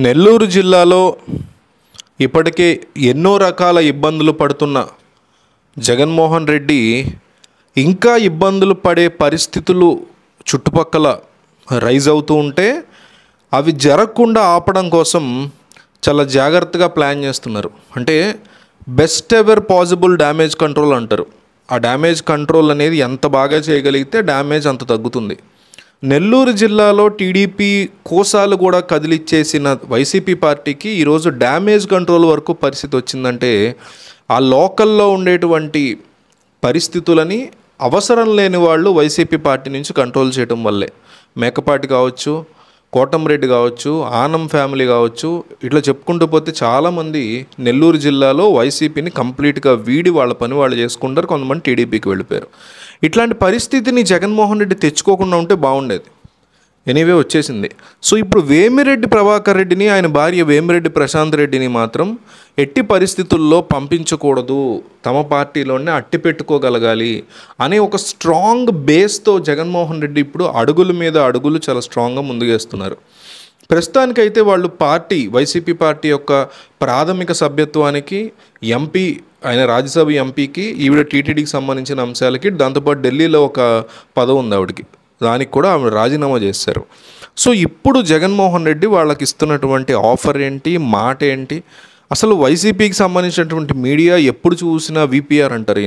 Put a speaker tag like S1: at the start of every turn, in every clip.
S1: నెల్లూరు జిల్లాలో ఇప్పటికే ఎన్నో రకాల ఇబ్బందులు పడుతున్న జగన్మోహన్ రెడ్డి ఇంకా ఇబ్బందులు పడే పరిస్థితులు చుట్టుపక్కల రైజ్ అవుతూ ఉంటే అవి జరగకుండా ఆపడం కోసం చాలా జాగ్రత్తగా ప్లాన్ చేస్తున్నారు. అంటే best ever possible damage control అంటారు. ఆ డ్యామేజ్ కంట్రోల్ అనేది ఎంత బాగా చేయగలిగితే డ్యామేజ్ అంత తగ్గుతుంది. నెల్లూరు జిల్లాలో టీడీపీ కోసాలు కూడా కదిలిచ్చేసిన వైసీపీ పార్టీకి ఈరోజు డ్యామేజ్ కంట్రోల్ వరకు పరిస్థితి వచ్చిందంటే ఆ లోకల్లో ఉండేటువంటి పరిస్థితులని అవసరం లేని వాళ్ళు వైసీపీ పార్టీ నుంచి కంట్రోల్ చేయడం వల్లే. మేకపాటి కావచ్చు, కోటంరెడ్డి కావచ్చు, ఆనం ఫ్యామిలీ కావచ్చు, ఇట్లా చెప్పుకుంటూ పోతే చాలామంది నెల్లూరు జిల్లాలో వైసీపీని కంప్లీట్గా వీడి వాళ్ళ పని వాళ్ళు చేసుకుంటారు. కొంతమంది టీడీపీకి వెళ్ళిపోయారు. ఇట్లాంటి పరిస్థితిని జగన్మోహన్ రెడ్డి తెచ్చుకోకుండా ఉంటే బాగుండేది. ఎనీవే వచ్చేసింది. సో ఇప్పుడు వేమిరెడ్డి ప్రభాకర్ రెడ్డిని, ఆయన భార్య వేమిరెడ్డి ప్రశాంత్ రెడ్డిని మాత్రం ఎట్టి పరిస్థితుల్లో పంపించకూడదు, తమ పార్టీలోనే అట్టి పెట్టుకోగలగాలి అనే ఒక స్ట్రాంగ్ బేస్తో జగన్మోహన్ రెడ్డి ఇప్పుడు అడుగుల మీద అడుగులు చాలా స్ట్రాంగ్గా ముందుకేస్తున్నారు. ప్రస్తుతానికైతే వాళ్ళు వైసీపీ పార్టీ యొక్క ప్రాథమిక సభ్యత్వానికి, ఎంపీ ఆయన రాజ్యసభ ఎంపీకి, ఈవిడ టీటీడీకి సంబంధించిన అంశాలకి, దాంతోపాటు ఢిల్లీలో ఒక పదవి ఉంది ఆవిడకి, దానికి కూడా ఆమె రాజీనామా చేశారు. సో ఇప్పుడు జగన్మోహన్ రెడ్డి వాళ్ళకి ఇస్తున్నటువంటి ఆఫర్ ఏంటి, మాట ఏంటి? అసలు వైసీపీకి సంబంధించినటువంటి మీడియా ఎప్పుడు చూసినా వీపీఆర్ అంటారు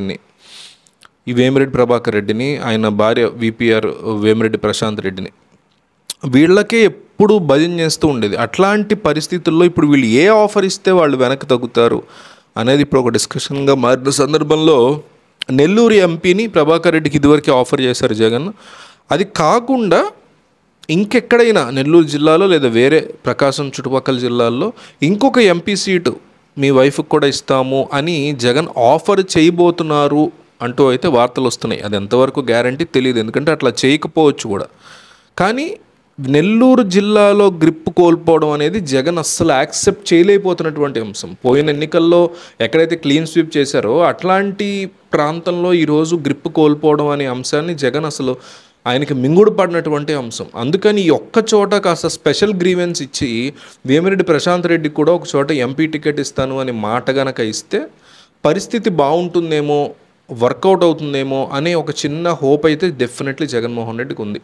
S1: ఈ వేమిరెడ్డి ప్రభాకర్ రెడ్డిని, ఆయన భార్య వీపీఆర్ వేమిరెడ్డి ప్రశాంత్ రెడ్డిని. వీళ్ళకే ఎప్పుడు భజన చేస్తూ ఉండేది. అట్లాంటి పరిస్థితుల్లో ఇప్పుడు వీళ్ళు ఏ ఆఫర్ ఇస్తే వాళ్ళు వెనక్కి తగ్గుతారు అనేది ఇప్పుడు ఒక డిస్కషన్గా మారిన సందర్భంలో నెల్లూరు ఎంపీని ప్రభాకర్ రెడ్డికి ఇదివరకు ఆఫర్ చేశారు జగన్. అది కాకుండా ఇంకెక్కడైనా నెల్లూరు జిల్లాలో లేదా వేరే ప్రకాశం చుట్టుపక్కల జిల్లాల్లో ఇంకొక ఎంపీ సీటు మీ వైఫ్కి కూడా ఇస్తాము అని జగన్ ఆఫర్ చేయబోతున్నారు అంటూ అయితే వార్తలు వస్తున్నాయి. అది ఎంతవరకు గ్యారంటీ తెలియదు, ఎందుకంటే అట్లా చేయకపోవచ్చు కూడా. కానీ నెల్లూరు జిల్లాలో గ్రిప్ కోల్పోవడం అనేది జగన్ అస్సలు యాక్సెప్ట్ చేయలేకపోతున్నటువంటి అంశం. పోయిన ఎన్నికల్లో ఎక్కడైతే క్లీన్ స్వీప్ చేశారో అట్లాంటి ప్రాంతంలో ఈరోజు గ్రిప్ కోల్పోవడం అనే అంశాన్ని జగన్ అసలు ఆయనకి మింగుడు పడినటువంటి అంశం. అందుకని ఈ ఒక్క చోట కాస్త స్పెషల్ గ్రీవెన్స్ ఇచ్చి వేమిరెడ్డి ప్రశాంత్ రెడ్డికి కూడా ఒక చోట ఎంపీ టికెట్ ఇస్తాను అని మాట గనక ఇస్తే పరిస్థితి బాగుంటుందేమో, వర్కౌట్ అవుతుందేమో అనే ఒక చిన్న హోప్ అయితే డెఫినెట్లీ జగన్మోహన్ రెడ్డికి ఉంది.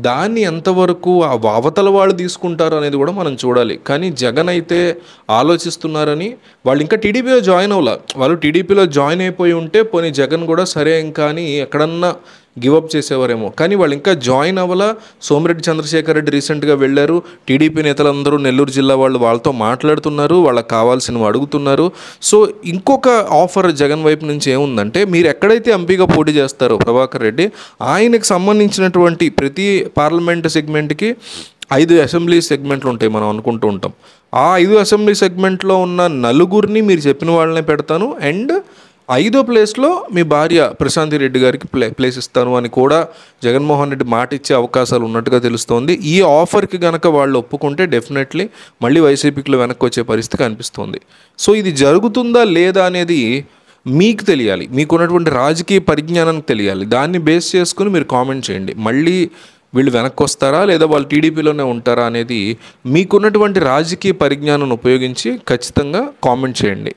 S1: దాన్ని ఎంతవరకు అవతల వాళ్ళు తీసుకుంటారు అనేది కూడా మనం చూడాలి. కానీ జగన్ అయితే ఆలోచిస్తున్నారని, వాళ్ళు ఇంకా టీడీపీలో జాయిన్ అవ్వాల. వాళ్ళు టీడీపీలో జాయిన్ అయిపోయి ఉంటే పోనీ జగన్ కూడా సరే ఇంకా అని ఎక్కడన్నా గివప్ చేసేవారేమో. కానీ వాళ్ళు ఇంకా జాయిన్ అవ్వాల. సోమిరెడ్డి చంద్రశేఖర్ రెడ్డి రీసెంట్గా వెళ్ళారు. టీడీపీ నేతలందరూ నెల్లూరు జిల్లా వాళ్ళతో మాట్లాడుతున్నారు, వాళ్ళకి కావాల్సినవి అడుగుతున్నారు. సో ఇంకొక ఆఫర్ జగన్ వైపు నుంచి ఏముందంటే, మీరు ఎక్కడైతే ఎంపీగా పోటీ చేస్తారో ప్రభాకర్ రెడ్డి, ఆయనకు సంబంధించినటువంటి ప్రతి పార్లమెంటు సెగ్మెంట్కి 5 అసెంబ్లీ సెగ్మెంట్లు ఉంటాయి మనం అనుకుంటూ ఉంటాం. ఆ 5 అసెంబ్లీ సెగ్మెంట్లో ఉన్న నలుగురిని మీరు చెప్పిన వాళ్ళనే పెడతాను, అండ్ 5వ ప్లేస్లో మీ భార్య ప్రశాంతి రెడ్డి గారికి ప్లేస్ ఇస్తాను అని కూడా జగన్మోహన్ రెడ్డి మాట ఇచ్చే అవకాశాలు ఉన్నట్టుగా తెలుస్తోంది. ఈ ఆఫర్కి కనుక వాళ్ళు ఒప్పుకుంటే డెఫినెట్లీ మళ్ళీ వైసీపీలో వెనక్కి వచ్చే పరిస్థితి కనిపిస్తోంది. సో ఇది జరుగుతుందా లేదా అనేది మీకు తెలియాలి, మీకున్నటువంటి రాజకీయ పరిజ్ఞానానికి తెలియాలి. దాన్ని బేస్ చేసుకుని మీరు కామెంట్ చేయండి. మళ్ళీ వీళ్ళు వెనక్కి వస్తారా లేదా వాళ్ళు టీడీపీలోనే ఉంటారా అనేది మీకున్నటువంటి రాజకీయ పరిజ్ఞానాన్ని ఉపయోగించి ఖచ్చితంగా కామెంట్ చేయండి.